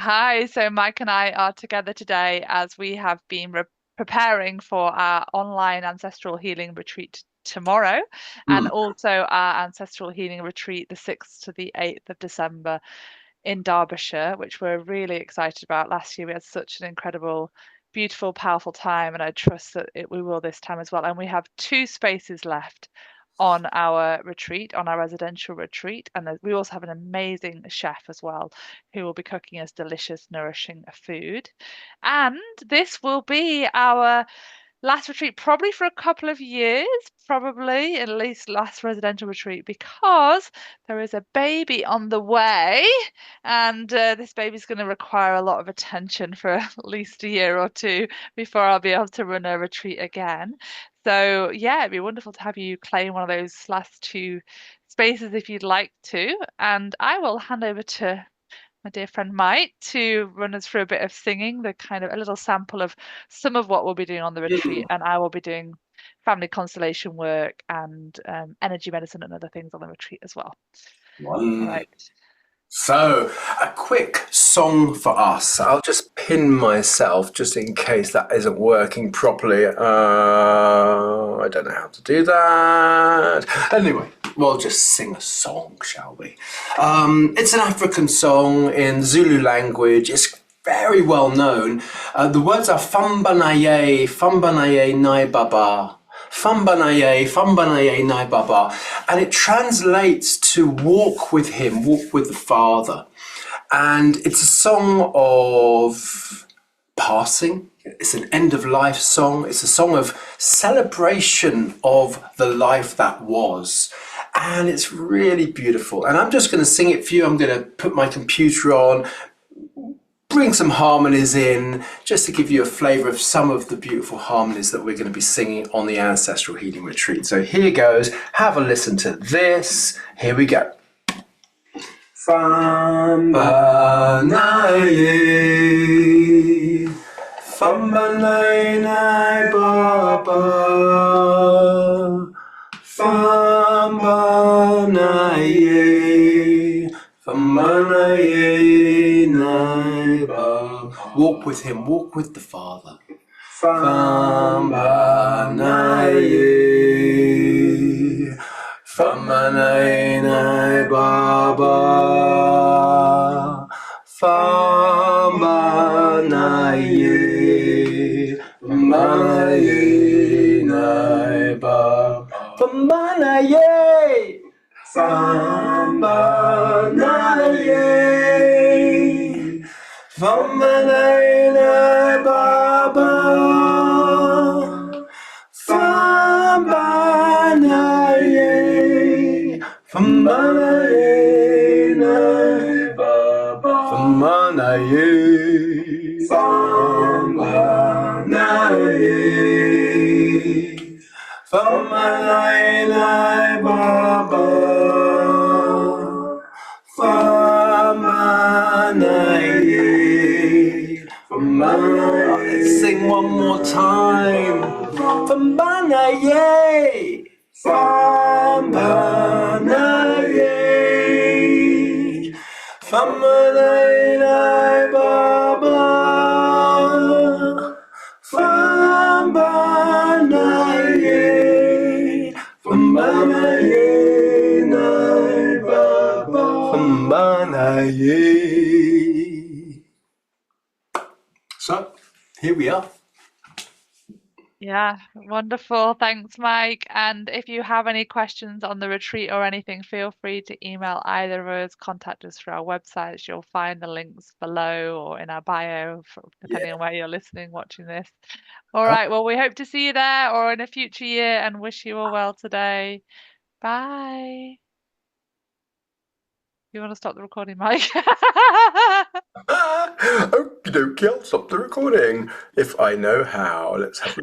Hi, so Mike and I are together today as we have been preparing for our online ancestral healing retreat tomorrow and Mm. also our ancestral healing retreat the 6th to the 8th of December in Derbyshire, which we're really excited about. Last year we had such an incredible, beautiful, powerful time, and I trust that we will this time as well. And we have two spaces left on our retreat, on our residential retreat. And we also have an amazing chef as well who will be cooking us delicious, nourishing food. And this will be our last retreat probably for a couple of years, probably at least last residential retreat, because there is a baby on the way, and this baby's going to require a lot of attention for at least a year or two before I'll be able to run a retreat again. So yeah, it'd be wonderful to have you claim one of those last two spaces if you'd like to, and I will hand over to my dear friend Mike to run us through a bit of singing, the kind of a little sample of some of what we'll be doing on the retreat, Mm. and I will be doing family constellation work and energy medicine and other things on the retreat as well. All One. right. So, a quick song for us. I'll just pin myself just in case that isn't working properly. I don't know how to do that. Anyway, we'll just sing a song, shall we? It's an African song in Zulu language. It's very well known. The words are Fambanaye, Fambanaye Nai Baba. Fambanaye Nai Baba. And it translates to walk with him, walk with the Father. And it's a song of passing. It's an end of life song. It's a song of celebration of the life that was. And it's really beautiful. And I'm just going to sing it for you. I'm going to put my computer on, bring some harmonies in, just to give you a flavour of some of the beautiful harmonies that we're going to be singing on the Ancestral Healing Retreat. So here goes. Have a listen to this. Here we go. Fambanaye, Fambanaye Baba, Fambanaye, Fambanaye Baba. Walk with him, walk with the Father. Fambanaye, Famanainai Baba, Famanaye, Famanainai Baba, Famanaye, Famanaye, Famanainai Baba. Fambanaye, Fambanaye, Baba, Fambanaye, Fambanaye, Fambanaye, Baba, Fambanaye, Fambanaye. Sing one more time. Fambanaye, Fambanaye, Fambanaye Baba, Fambanaye, Fambanaye Baba, Fambanaye. So, here we are. Yeah, wonderful. Thanks, Mike. And if you have any questions on the retreat or anything, feel free to email either of us, contact us through our websites. You'll find the links below or in our bio, Yeah. depending on where you're listening, watching this. All right, well, we hope to see you there or in a future year and wish you all well today. Bye. You want to stop the recording, Mike? Okie dokie, I'll stop the recording if I know how. Let's have a